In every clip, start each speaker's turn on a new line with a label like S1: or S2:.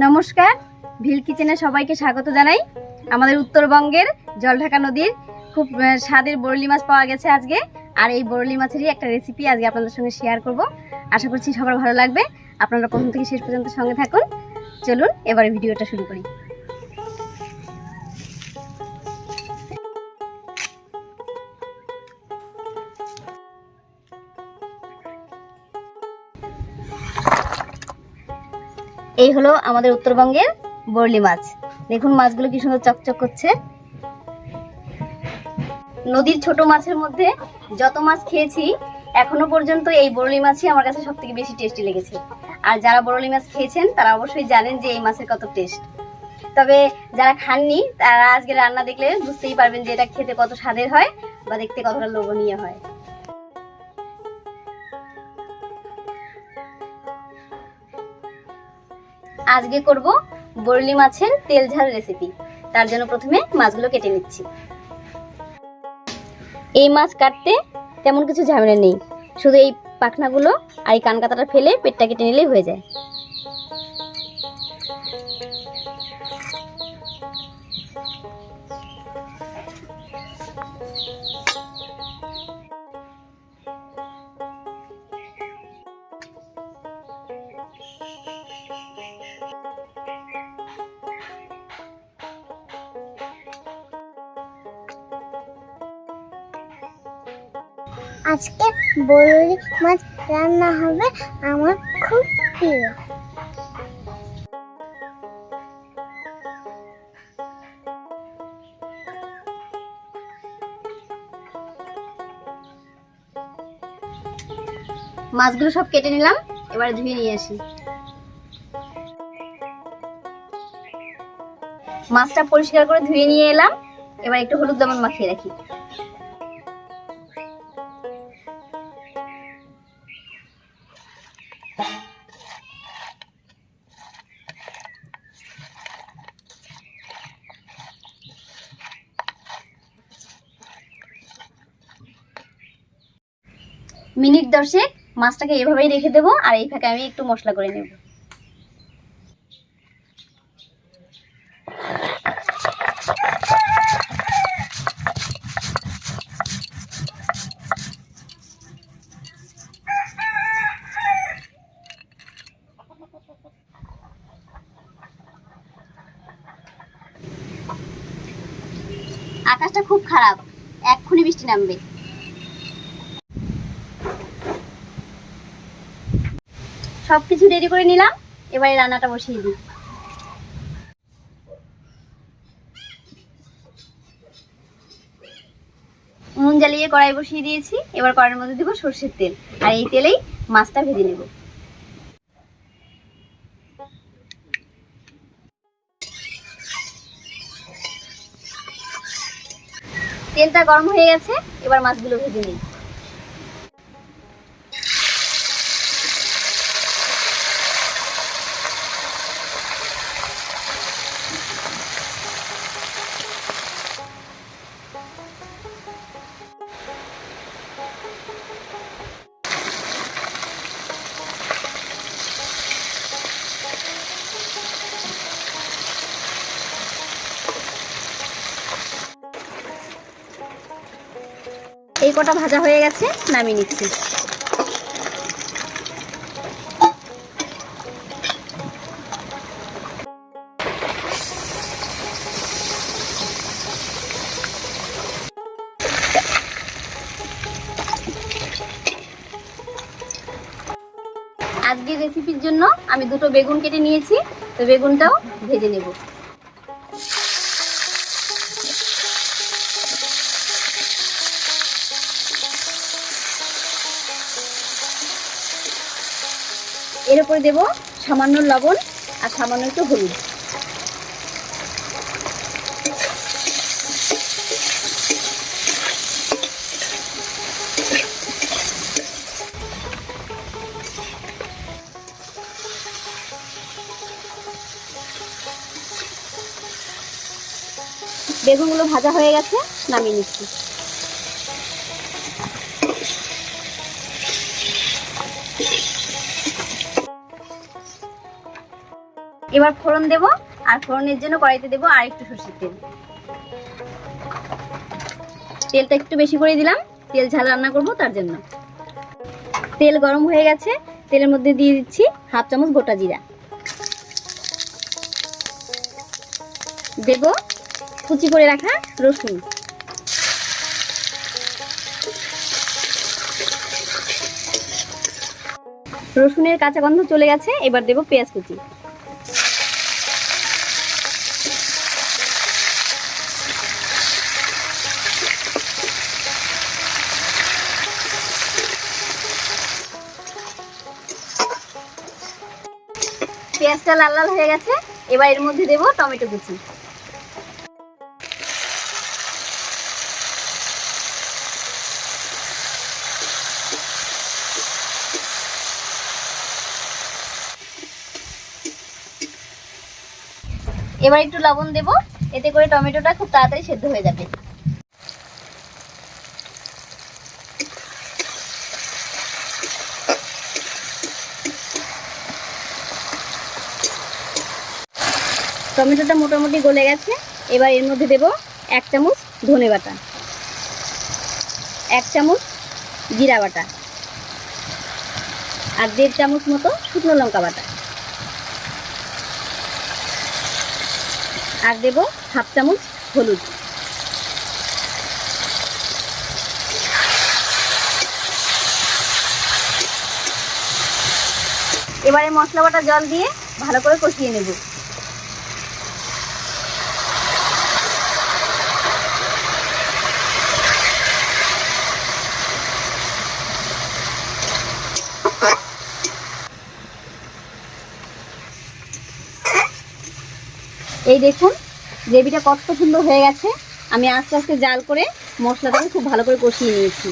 S1: নমস্কার, ভিল কিচেনে সবাইকে স্বাগত জানাই। আমাদের উত্তরবঙ্গের জলঢাকা নদীর খুব স্বাদের বরলি মাছ পাওয়া গেছে আজকে, আর এই বরলি মাছেরই একটা রেসিপি আজকে আপনাদের সঙ্গে শেয়ার করব। আশা করছি সবার ভালো লাগবে। আপনারা প্রথম থেকে শেষ পর্যন্ত সঙ্গে থাকুন। চলুন এবারে ভিডিওটা শুরু করি। এই হলো আমাদের উত্তরবঙ্গের বরলি মাছ। দেখুন মাছগুলো কি সুন্দর চকচক করছে। নদীর ছোট মাছের মধ্যে যত মাছ খেয়েছি এখনো পর্যন্ত এই বরলি মাছই আমার কাছে সব থেকে বেশি টেস্টি লেগেছে। আর যারা বরলি মাছ খেয়েছেন তারা অবশ্যই জানেন যে এই মাছের কত টেস্ট। তবে যারা খাননি তারা আজকে রান্না দেখলে বুঝতেই পারবেন যে এটা খেতে কত স্বাদের হয় বা দেখতে কতটা লোভনীয় হয়। আজকে করব বরলি মাছের তেল ঝাল রেসিপি। তার জন্য প্রথমে মাছগুলো কেটে নিচ্ছি। এই মাছ কাটতে তেমন কিছু ঝামেলা নেই, শুধু এই পাখনাগুলো আর এই কানকাতাটা ফেলে পেটটা কেটে নিলেই হয়ে যায়।
S2: আজকে বরলি মাছ রান্না হবে আমার খুব প্রিয়।
S1: মাছগুলো সব কেটে নিলাম, এবারে ধুয়ে নিয়ে আসি। মাছটা পরিষ্কার করে ধুয়ে নিয়ে এলাম, এবার একটু হলুদ লবণ মাখিয়ে রাখি। মিনিট 10 মাছটাকে এভাবেই রেখে দেবো, আর এই ফাঁকে আমি একটু মশলা করে নেব। আকাশটা খুব খারাপ, এক্ষুনি বৃষ্টি নামবে। সবকিছু রেডি করে নিলাম, এবারে রান্নাটা বসিয়ে দিই। উনুন জ্বালিয়ে কড়াই বসিয়ে দিয়েছি। এবার কড়াইয়ের মধ্যে দেবো সরষের তেল, আর এই তেলেই মাছটা ভেজে নেব। তেলটা গরম হয়ে গেছে, এবার মাছগুলো ভেজে নিই। এই কটা ভাজা হয়ে গেছে, নামিয়ে নিচ্ছি। আজকের রেসিপির জন্য আমি দুটো বেগুন কেটে নিয়েছি, তো বেগুনটাও ভেজে নেব। এর উপরে দেব সামান্য লবণ আর সামান্য একটু হলুদ। বেগুনগুলো ভাজা হয়ে গেছে, নামিয়ে নিচ্ছি। এবার ফোড়ন দেব, আর ফোড়নের জন্য কড়াইতে দেব আর একটু সরষের তেল। তেলটা একটু বেশি করে দিলাম, তেল ঝাল রান্না করব তার জন্য। তেল গরম হয়ে গেছে, তেলের মধ্যে দিয়ে দিচ্ছি হাফ চামচ গোটা জিরা, দেব কুচি করে রাখা রসুন, রসুনের কাঁচা গন্ধ চলে গেছে। এবার দেব পেঁয়াজ কুচি, পেঁয়াজটা লাল লাল হয়ে গেছে। এবার এর মধ্যে দেব টমেটো কুচি, এবার একটু লবণ দেব, এতে করে টমেটোটা খুব তাড়াতাড়ি সেদ্ধ হয়ে যাবে। টমেটোটা মোটামুটি গলে গেছে। এবার এর মধ্যে দেব 1 চামচ ধনে বাটা, 1 চামচ জিরা বাটা, আর 1.5 চামচ মতো শুকনো লঙ্কা বাটা, আর দেব হাফ চামচ হলুদ। এবারে মশলা বাটা জল দিয়ে ভালো করে কষিয়ে নেব। এই দেখুন গ্রেভিটা কত সুন্দর হয়ে গেছে। আমি আস্তে আস্তে জাল করে মশলাটাকে খুব ভালো করে কষিয়ে নিয়েছি।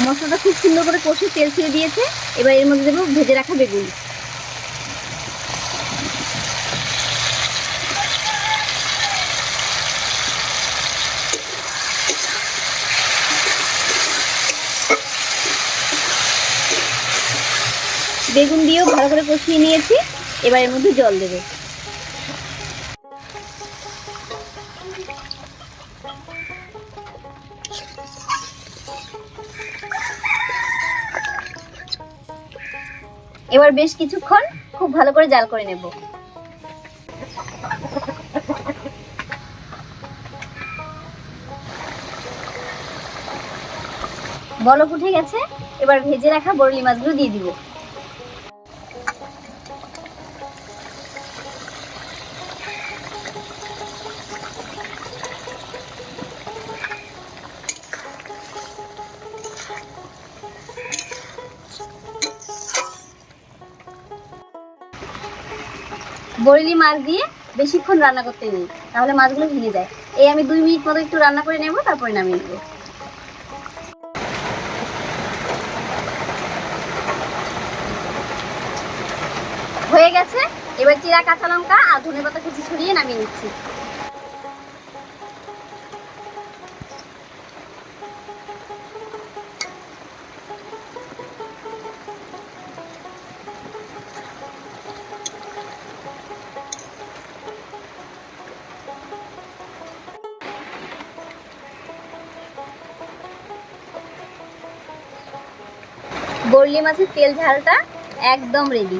S1: মশলাটা খুব সুন্দর করে কষে তেল ছেড়ে দিয়েছে। এবার এর মধ্যে দেবো ভেজে রাখা বেগুন, বেগুন দিয়েও ভালো করে কষিয়ে নিয়েছি। এবার এর মধ্যে জল দেবে। এবার বেশ কিছুক্ষণ খুব ভালো করে জাল করে নেব। বলক উঠে গেছে। এবার ভেজে রাখা বরলি মাছগুলো দিয়ে দিব। বরলি মাছ দিয়ে বেশিক্ষণ রান্না করতে নেই, তাহলে মাছগুলো ভেঙে যায়। এই আমি 2 মিনিট মতো একটু রান্না করে নেব, তারপরে নামিয়ে নেব। হয়ে গেছে। এবার চিরা কাঁচা লঙ্কা আর ধনেপাতা কুচি ছড়িয়ে নামিয়ে নিচ্ছি। বরলি মাছের তেল ঝালটা একদম রেডি।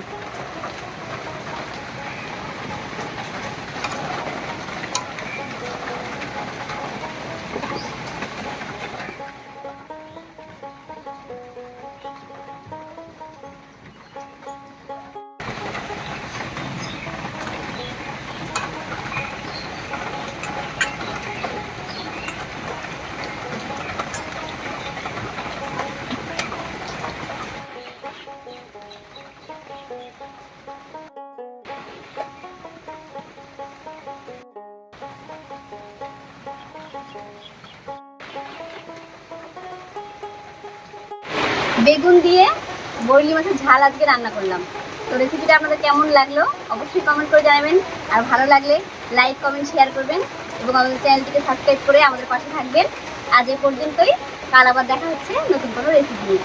S1: বেগুন দিয়ে বরলি মাছের ঝাল আজকে রান্না করলাম। তো রেসিপিটা আপনাদের কেমন লাগলো অবশ্যই কমেন্ট করে জানাবেন। আর ভালো লাগলে লাইক কমেন্ট শেয়ার করবেন এবং আমাদের চ্যানেলটিকে সাবস্ক্রাইব করে আমাদের পাশে থাকবেন। আজ এ পর্যন্তই। কাল আবার দেখা হচ্ছে নতুন কোনো রেসিপি নিয়ে।